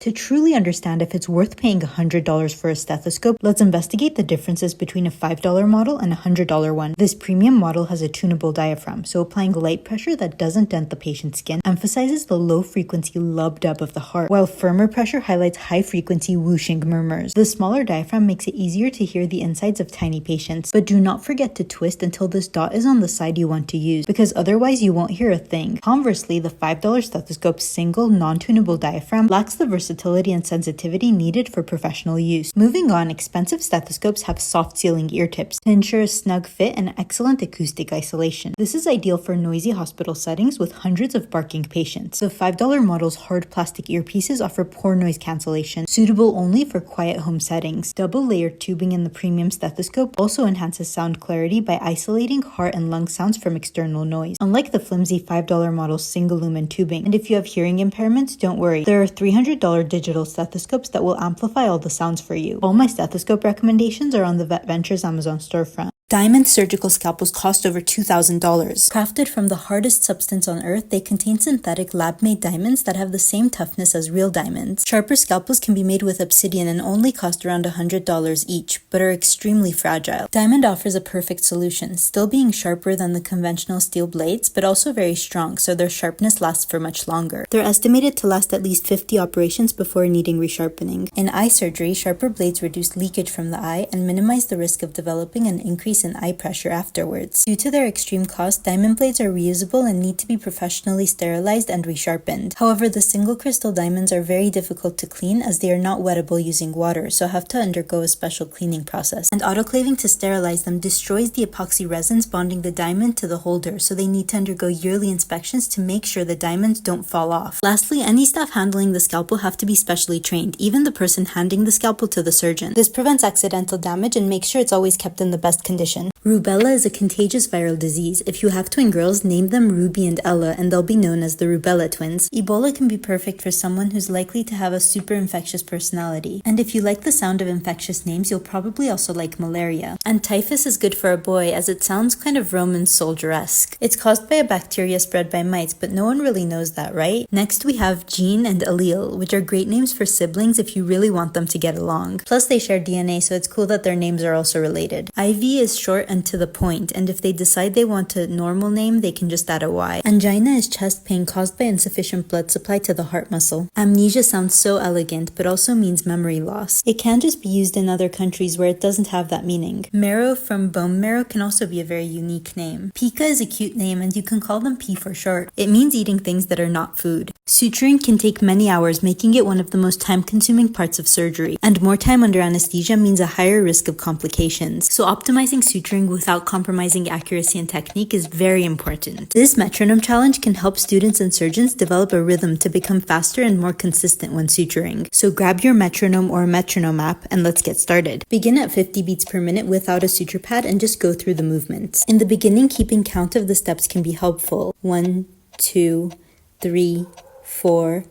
To truly understand if it's worth paying $100 for a stethoscope, let's investigate the differences between a $5 model and a $100 one. This premium model has a tunable diaphragm, so applying light pressure that doesn't dent the patient's skin emphasizes the low-frequency lub-dub of the heart, while firmer pressure highlights high-frequency whooshing murmurs. The smaller diaphragm makes it easier to hear the insides of tiny patients, but do not forget to twist until this dot is on the side you want to use, because otherwise you won't hear a thing. Conversely, the $5 stethoscope's single, non-tunable diaphragm lacks the versatility and sensitivity needed for professional use. Moving on, expensive stethoscopes have soft sealing ear tips to ensure a snug fit and excellent acoustic isolation. This is ideal for noisy hospital settings with hundreds of barking patients. The $5 model's hard plastic earpieces offer poor noise cancellation, suitable only for quiet home settings. Double-layered tubing in the premium stethoscope also enhances sound clarity by isolating heart and lung sounds from external noise, unlike the flimsy $5 model's single-lumen tubing. And if you have hearing impairments, don't worry. There are $300 digital stethoscopes that will amplify all the sounds for you. All my stethoscope recommendations are on the Vet Ventures Amazon storefront. Diamond surgical scalpels cost over $2,000. Crafted from the hardest substance on earth, they contain synthetic lab-made diamonds that have the same toughness as real diamonds. Sharper scalpels can be made with obsidian and only cost around $100 each, but are extremely fragile. Diamond offers a perfect solution, still being sharper than the conventional steel blades, but also very strong, so their sharpness lasts for much longer. They're estimated to last at least 50 operations before needing resharpening. In eye surgery, sharper blades reduce leakage from the eye and minimize the risk of developing an increase in eye pressure afterwards. Due to their extreme cost, diamond blades are reusable and need to be professionally sterilized and resharpened. However, the single crystal diamonds are very difficult to clean as they are not wettable using water, so have to undergo a special cleaning process. And autoclaving to sterilize them destroys the epoxy resins bonding the diamond to the holder, so they need to undergo yearly inspections to make sure the diamonds don't fall off. Lastly, any staff handling the scalpel have to be specially trained, even the person handing the scalpel to the surgeon. This prevents accidental damage and makes sure it's always kept in the best condition. Rubella is a contagious viral disease. If you have twin girls, name them Ruby and Ella and they'll be known as the Rubella twins. Ebola can be perfect for someone who's likely to have a super infectious personality. And if you like the sound of infectious names, you'll probably also like malaria. And typhus is good for a boy as it sounds kind of Roman soldier-esque. It's caused by a bacteria spread by mites, but no one really knows that, right? Next we have Gene and Allele, which are great names for siblings if you really want them to get along. Plus they share DNA, so it's cool that their names are also related. Ivy is short and to the point, and if they decide they want a normal name, they can just add a Y. Angina is chest pain caused by insufficient blood supply to the heart muscle. Amnesia sounds so elegant, but also means memory loss. It can just be used in other countries where it doesn't have that meaning. Marrow from bone marrow can also be a very unique name. Pika is a cute name, and you can call them P for short. It means eating things that are not food. Suturing can take many hours, making it one of the most time-consuming parts of surgery, and more time under anesthesia means a higher risk of complications. So optimizing suturing without compromising accuracy and technique is very important. This metronome challenge can help students and surgeons develop a rhythm to become faster and more consistent when suturing. So grab your metronome or a metronome app and let's get started. Begin at 50 beats per minute without a suture pad and just go through the movements. In the beginning, keeping count of the steps can be helpful. 1, 2, 3, 4,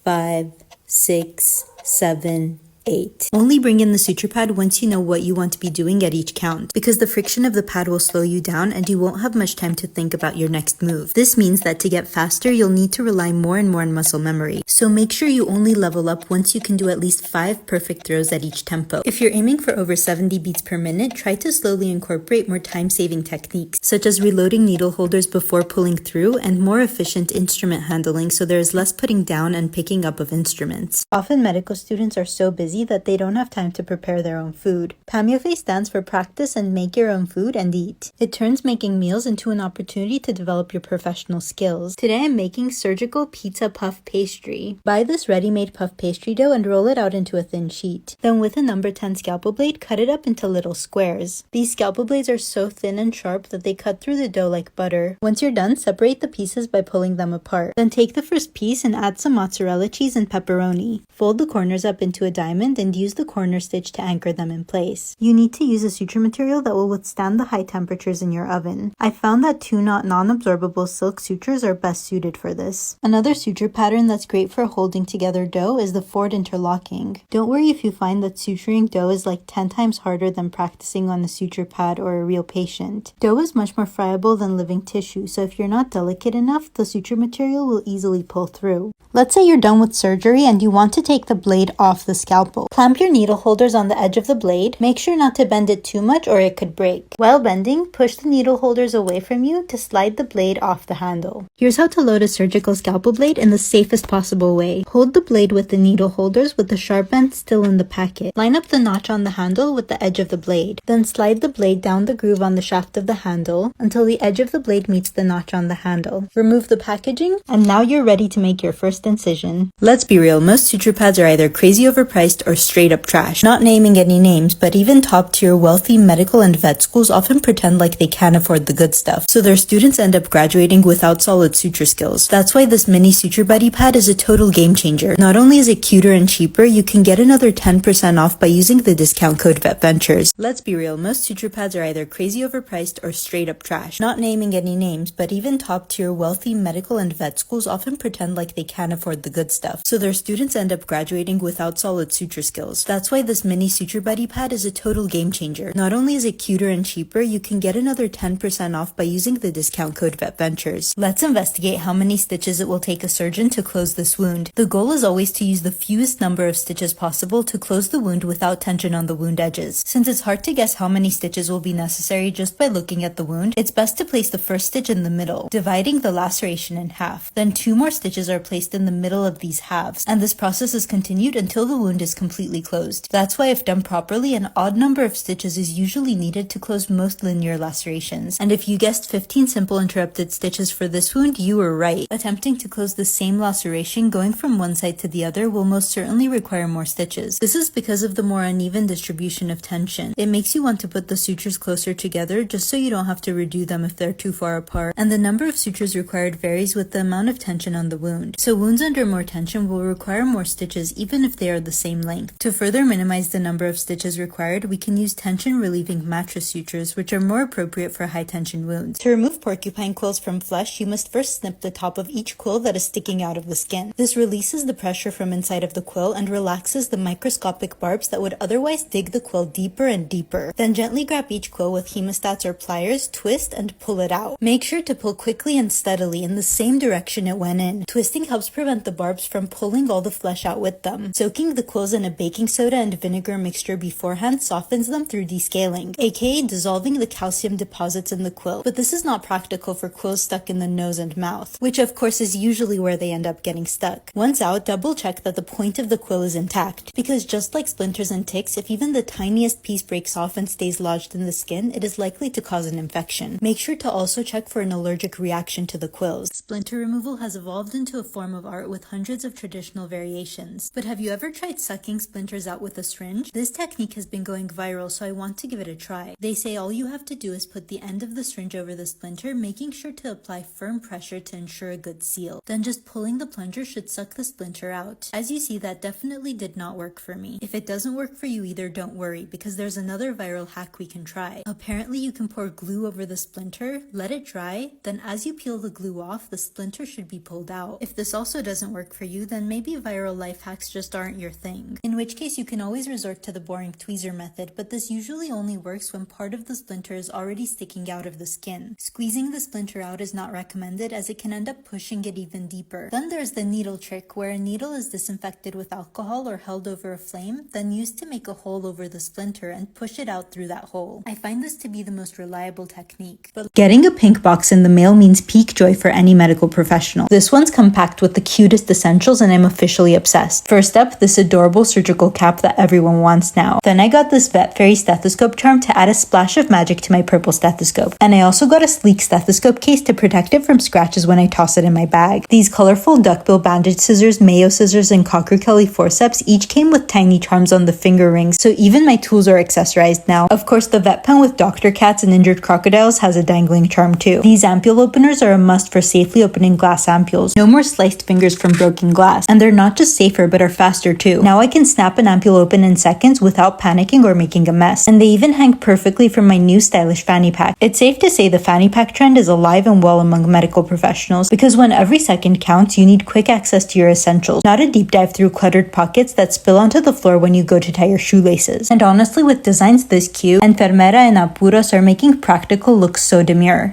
5, 6, 7, 8. Only bring in the suture pad once you know what you want to be doing at each count, because the friction of the pad will slow you down and you won't have much time to think about your next move. This means that to get faster, you'll need to rely more and more on muscle memory. So make sure you only level up once you can do at least 5 perfect throws at each tempo. If you're aiming for over 70 beats per minute, try to slowly incorporate more time-saving techniques, such as reloading needle holders before pulling through and more efficient instrument handling so there is less putting down and picking up of instruments. Often medical students are so busy that they don't have time to prepare their own food. PAMYOFE stands for practice and make your own food and eat. It turns making meals into an opportunity to develop your professional skills. Today I'm making surgical pizza puff pastry. Buy this ready-made puff pastry dough and roll it out into a thin sheet. Then with a number 10 scalpel blade, cut it up into little squares. These scalpel blades are so thin and sharp that they cut through the dough like butter. Once you're done, separate the pieces by pulling them apart. Then take the first piece and add some mozzarella cheese and pepperoni. Fold the corners up into a diamond and use the corner stitch to anchor them in place. You need to use a suture material that will withstand the high temperatures in your oven. I found that 2-knot non-absorbable silk sutures are best suited for this. Another suture pattern that's great for holding together dough is the forward interlocking. Don't worry if you find that suturing dough is like 10 times harder than practicing on a suture pad or a real patient. Dough is much much more friable than living tissue, so if you're not delicate enough, the suture material will easily pull through. Let's say you're done with surgery and you want to take the blade off the scalpel. Clamp your needle holders on the edge of the blade. Make sure not to bend it too much or it could break. While bending, push the needle holders away from you to slide the blade off the handle. Here's how to load a surgical scalpel blade in the safest possible way. Hold the blade with the needle holders with the sharp end still in the packet. Line up the notch on the handle with the edge of the blade. Then slide the blade down the groove on the shaft of the handle until the edge of the blade meets the notch on the handle. Remove the packaging, and now you're ready to make your first incision. Let's be real, most suture pads are either crazy overpriced or straight up trash. Not naming any names, but even top tier wealthy medical and vet schools often pretend like they can't afford the good stuff, so their students end up graduating without solid suture skills. That's why this mini suture buddy pad is a total game changer. Not only is it cuter and cheaper, you can get another 10% off by using the discount code VETVENTURES. Let's be real, most suture pads are either crazy overpriced or straight up trash. Not naming any names, but even top tier wealthy medical and vet schools often pretend like they can't afford the good stuff, so their students end up graduating without solid suture skills. That's why this mini suture buddy pad is a total game changer. Not only is it cuter and cheaper, you can get another 10% off by using the discount code VETVENTURES. Let's investigate how many stitches it will take a surgeon to close this wound. The goal is always to use the fewest number of stitches possible to close the wound without tension on the wound edges. Since it's hard to guess how many stitches will be necessary just by looking at the wound, it's best to place the first stitch in the middle, dividing the laceration in half. Then 2 more stitches are placed in the middle of these halves, and this process is continued until the wound is completely closed. That's why if done properly, an odd number of stitches is usually needed to close most linear lacerations. And if you guessed 15 simple interrupted stitches for this wound, you were right. Attempting to close the same laceration going from one side to the other will most certainly require more stitches. This is because of the more uneven distribution of tension. It makes you want to put the sutures closer together just so you don't have to redo them if they're too far apart. And the number of sutures required varies with the amount of tension on the wound. So wounds under more tension will require more stitches even if they are the same length. To further minimize the number of stitches required, we can use tension relieving mattress sutures, which are more appropriate for high tension wounds. To remove porcupine quills from flesh, you must first snip the top of each quill that is sticking out of the skin. This releases the pressure from inside of the quill and relaxes the microscopic barbs that would otherwise dig the quill deeper and deeper. Then gently grab each quill with hemostats or pliers, twist, and pull it out. Make sure to pull quickly and steadily in the same direction it went in. Twisting helps prevent the barbs from pulling all the flesh out with them. Soaking the quills in a baking soda and vinegar mixture beforehand softens them through descaling, aka dissolving the calcium deposits in the quill. But this is not practical for quills stuck in the nose and mouth, which of course is usually where they end up getting stuck. Once out, double check that the point of the quill is intact, because just like splinters and ticks, if even the tiniest piece breaks off and stays lodged in the skin, it is likely to cause an infection. Make sure to also check for an allergic reaction to the quills. Splinter removal has evolved into a form of art with hundreds of traditional variations. But have you ever tried sucking splinters out with a syringe? This technique has been going viral, so I want to give it a try. They say all you have to do is put the end of the syringe over the splinter, making sure to apply firm pressure to ensure a good seal. Then just pulling the plunger should suck the splinter out. As you see, that definitely did not work for me. If it doesn't work for you either, don't worry, because there's another viral hack we can try. Apparently you can pour glue over the splinter, let it dry, then as you peel the glue off, the splinter should be pulled out. If this also doesn't work for you, then maybe viral life hacks just aren't your thing. In which case you can always resort to the boring tweezer method, but this usually only works when part of the splinter is already sticking out of the skin. Squeezing the splinter out is not recommended as it can end up pushing it even deeper. Then there's the needle trick, where a needle is disinfected with alcohol or held over a flame, then used to make a hole over the splinter and push it out through that hole. I find this to be the most reliable technique. But getting a pink box in the mail means peak joy for any medical professional. This one's compact with the cutest essentials and I'm officially obsessed. First up, this adorable surgical cap that everyone wants now. Then I got this Vet Fairy stethoscope charm to add a splash of magic to my purple stethoscope. And I also got a sleek stethoscope case to protect it from scratches when I toss it in my bag. These colorful duckbill bandage scissors, Mayo scissors, and Cocker Kelly forceps each came with tiny charms on the finger rings, so even my tools are accessorized now. Of course, the vet pen with Dr. Cats and injured crocodiles has a dangling charm too. These ampule openers are a must for safely opening glass ampules. No more sliced fingers from broken glass. And they're not just safer, but are faster too. Now I can snap an ampule open in seconds without panicking or making a mess. And they even hang perfectly from my new stylish fanny pack. It's safe to say the fanny pack trend is alive and well among medical professionals, because when every second counts, you need quick access to your essentials, not a deep dive through cluttered pockets that spill onto the floor when you go to tie your shoelaces. And honestly, with designs this cute, Enfermera and Apuros are making practical spectacle looks so demure.